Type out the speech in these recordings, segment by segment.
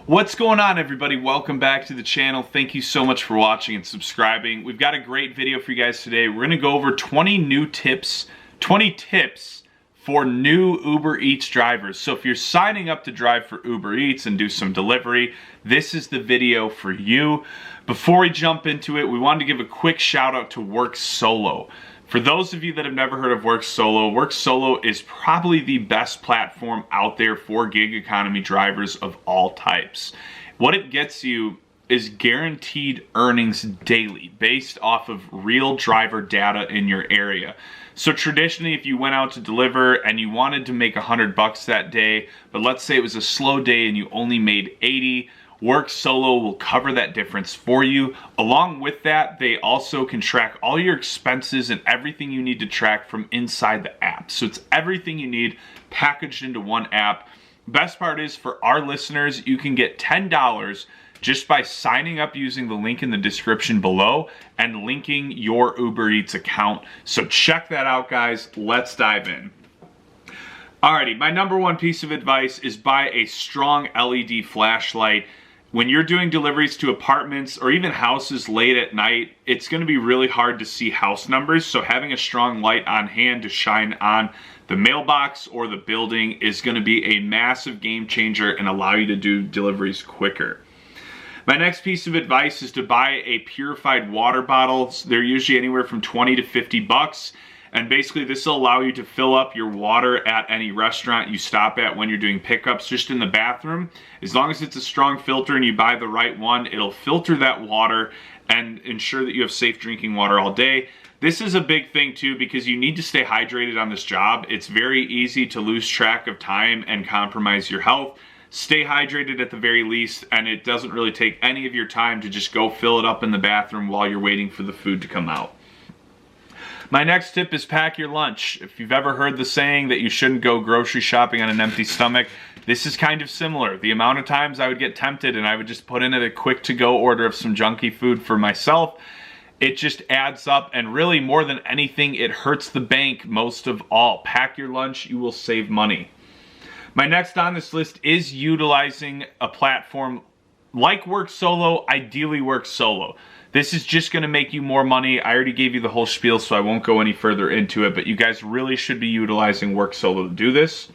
What's going on, everybody? Welcome back to the channel. Thank you so much for watching and subscribing. We've got a great video for you guys today. We're gonna go over 20 tips for new Uber Eats drivers. So if you're signing up to drive for Uber Eats and do some delivery, this is the video for you. Before we jump into it, we wanted to give a quick shout out to Work Solo. For those of you that have never heard of Work Solo is probably the best platform out there for gig economy drivers of all types. What it gets you is guaranteed earnings daily based off of real driver data in your area. So traditionally, if you went out to deliver and you wanted to make $100 that day, but let's say it was a slow day and you only made 80, Work Solo will cover that difference for you. Along with that, they also can track all your expenses and everything you need to track from inside the app. So it's everything you need packaged into one app. Best part is, for our listeners, you can get $10 just by signing up using the link in the description below and linking your Uber Eats account. So check that out, guys. Let's dive in. Alrighty, my number one piece of advice is buy a strong LED flashlight. When you're doing deliveries to apartments or even houses late at night, it's going to be really hard to see house numbers. So having a strong light on hand to shine on the mailbox or the building is going to be a massive game changer and allow you to do deliveries quicker. My next piece of advice is to buy a purified water bottle. They're usually anywhere from 20 to 50 bucks. And basically this will allow you to fill up your water at any restaurant you stop at when you're doing pickups, just in the bathroom. As long as it's a strong filter and you buy the right one, it'll filter that water and ensure that you have safe drinking water all day. This is a big thing too, because you need to stay hydrated on this job. It's very easy to lose track of time and compromise your health. Stay hydrated at the very least, and it doesn't really take any of your time to just go fill it up in the bathroom while you're waiting for the food to come out. My next tip is pack your lunch. If you've ever heard the saying that you shouldn't go grocery shopping on an empty stomach, this is kind of similar. The amount of times I would get tempted and I would just put in a quick to-go order of some junky food for myself, it just adds up, and really more than anything, it hurts the bank most of all. Pack your lunch, you will save money. My next on this list is utilizing a platform like Work Solo, ideally Work Solo. This is just going to make you more money. I already gave you the whole spiel, so I won't go any further into it, but you guys really should be utilizing Work Solo to do this.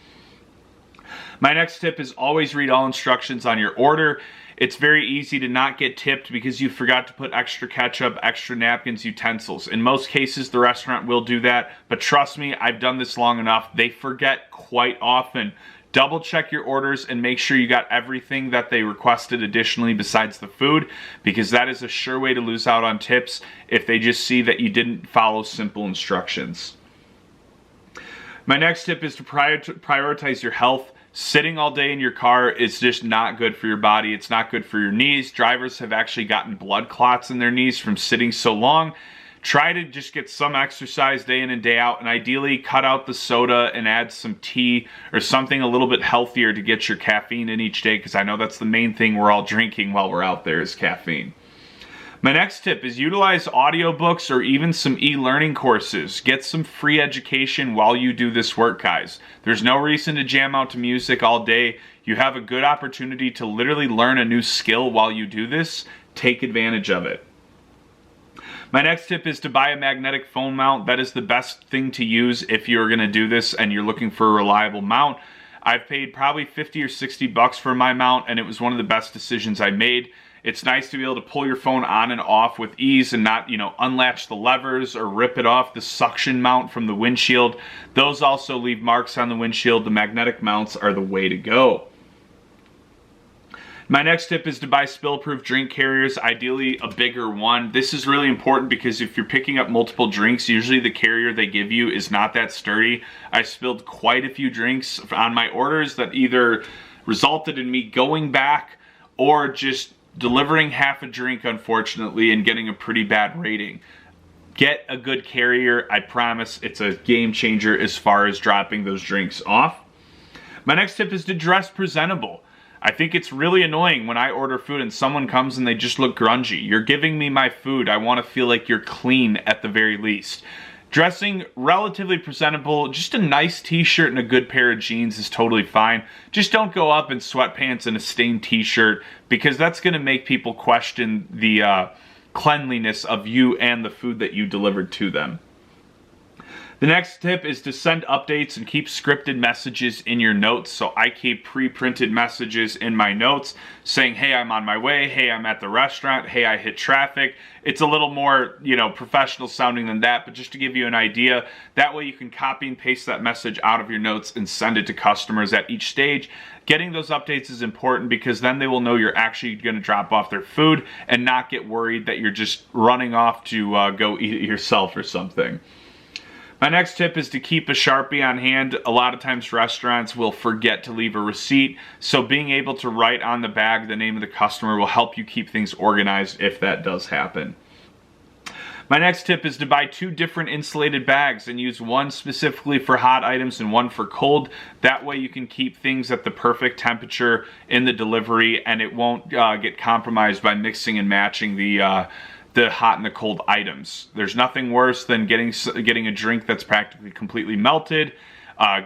My next tip is always read all instructions on your order. It's very easy to not get tipped because you forgot to put extra ketchup, extra napkins, utensils. In most cases, the restaurant will do that, but trust me, I've done this long enough. They forget quite often. Double check your orders and make sure you got everything that they requested additionally besides the food, because that is a sure way to lose out on tips if they just see that you didn't follow simple instructions. My next tip is to prioritize your health. Sitting all day in your car is just not good for your body. It's not good for your knees. Drivers have actually gotten blood clots in their knees from sitting so long. Try to just get some exercise day in and day out, and ideally cut out the soda and add some tea or something a little bit healthier to get your caffeine in each day, because I know that's the main thing we're all drinking while we're out there is caffeine. My next tip is utilize audiobooks or even some e-learning courses. Get some free education while you do this work, guys. There's no reason to jam out to music all day. You have a good opportunity to literally learn a new skill while you do this. Take advantage of it. My next tip is to buy a magnetic phone mount. That is the best thing to use if you're going to do this and you're looking for a reliable mount. I've paid probably 50 or 60 bucks for my mount, and it was one of the best decisions I made. It's nice to be able to pull your phone on and off with ease and not, unlatch the levers or rip it off. The suction mount from the windshield, those also leave marks on the windshield. The magnetic mounts are the way to go. My next tip is to buy spill-proof drink carriers, ideally a bigger one. This is really important because if you're picking up multiple drinks, usually the carrier they give you is not that sturdy. I spilled quite a few drinks on my orders that either resulted in me going back or just delivering half a drink, unfortunately, and getting a pretty bad rating. Get a good carrier. I promise it's a game changer as far as dropping those drinks off. My next tip is to dress presentable. I think it's really annoying when I order food and someone comes and they just look grungy. You're giving me my food. I want to feel like you're clean at the very least. Dressing relatively presentable, just a nice t-shirt and a good pair of jeans is totally fine. Just don't go up in sweatpants and a stained t-shirt, because that's going to make people question the cleanliness of you and the food that you delivered to them. The next tip is to send updates and keep scripted messages in your notes. So I keep pre-printed messages in my notes saying, hey, I'm on my way. Hey, I'm at the restaurant. Hey, I hit traffic. It's a little more, professional sounding than that, but just to give you an idea, that way you can copy and paste that message out of your notes and send it to customers at each stage. Getting those updates is important because then they will know you're actually going to drop off their food and not get worried that you're just running off to go eat it yourself or something. My next tip is to keep a Sharpie on hand. A lot of times restaurants will forget to leave a receipt, so being able to write on the bag the name of the customer will help you keep things organized if that does happen. My next tip is to buy 2 different insulated bags and use one specifically for hot items and one for cold. That way you can keep things at the perfect temperature in the delivery and it won't get compromised by mixing and matching the hot and the cold items. There's nothing worse than getting a drink that's practically completely melted,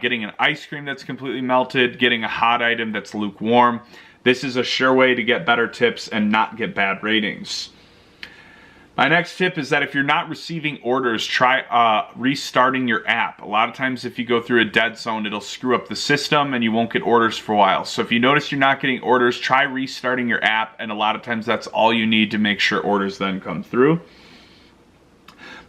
getting an ice cream that's completely melted, getting a hot item that's lukewarm. This is a sure way to get better tips and not get bad ratings. My next tip is that if you're not receiving orders, try restarting your app. A lot of times if you go through a dead zone, it'll screw up the system and you won't get orders for a while. So if you notice you're not getting orders, try restarting your app, and a lot of times that's all you need to make sure orders then come through.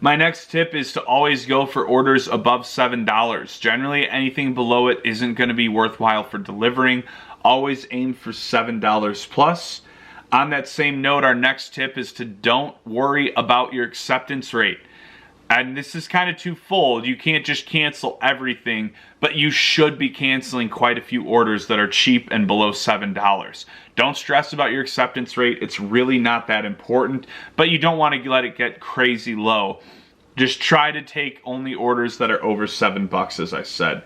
My next tip is to always go for orders above $7. Generally, anything below it isn't going to be worthwhile for delivering. Always aim for $7 plus. On that same note, our next tip is to don't worry about your acceptance rate. And this is kind of twofold. You can't just cancel everything, but you should be canceling quite a few orders that are cheap and below $7. Don't stress about your acceptance rate. It's really not that important, but you don't want to let it get crazy low. Just try to take only orders that are over $7, as I said.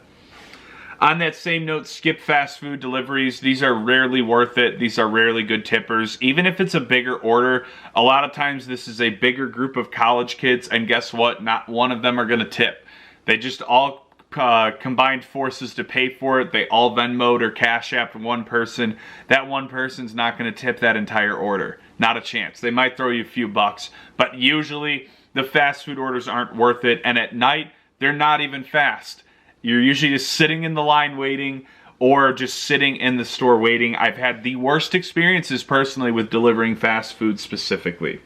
On that same note, skip fast food deliveries. These are rarely worth it. These are rarely good tippers. Even if it's a bigger order, a lot of times this is a bigger group of college kids, and guess what? Not one of them are going to tip. They just all combined forces to pay for it. They all Venmo'd or Cash App'd one person. That one person's not going to tip that entire order. Not a chance. They might throw you a few bucks, but usually the fast food orders aren't worth it, and at night, they're not even fast. You're usually just sitting in the line waiting or just sitting in the store waiting. I've had the worst experiences personally with delivering fast food specifically.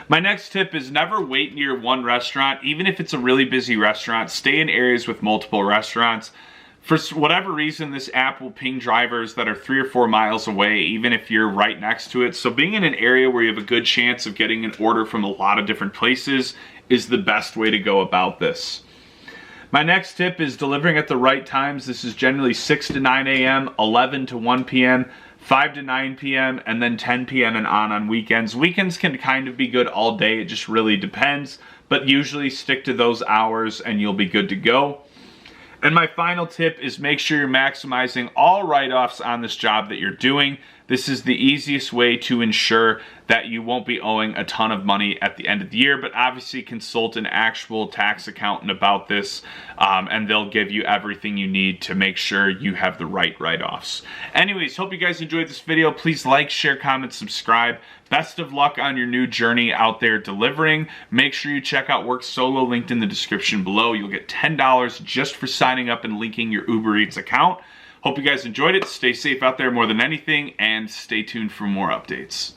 My next tip is never wait near one restaurant. Even if it's a really busy restaurant, stay in areas with multiple restaurants. For whatever reason, this app will ping drivers that are 3 or 4 miles away, even if you're right next to it. So being in an area where you have a good chance of getting an order from a lot of different places is the best way to go about this. My next tip is delivering at the right times. This is generally 6 to 9 a.m., 11 to 1 p.m., 5 to 9 p.m., and then 10 p.m. and on weekends. Weekends can kind of be good all day. It just really depends. But usually stick to those hours and you'll be good to go. And my final tip is make sure you're maximizing all write-offs on this job that you're doing. This is the easiest way to ensure that you won't be owing a ton of money at the end of the year, but obviously consult an actual tax accountant about this, and they'll give you everything you need to make sure you have the right write-offs. Anyways, hope you guys enjoyed this video. Please like, share, comment, subscribe. Best of luck on your new journey out there delivering. Make sure you check out Work Solo, linked in the description below. You'll get $10 just for signing up and linking your Uber Eats account. Hope you guys enjoyed it. Stay safe out there more than anything, and stay tuned for more updates.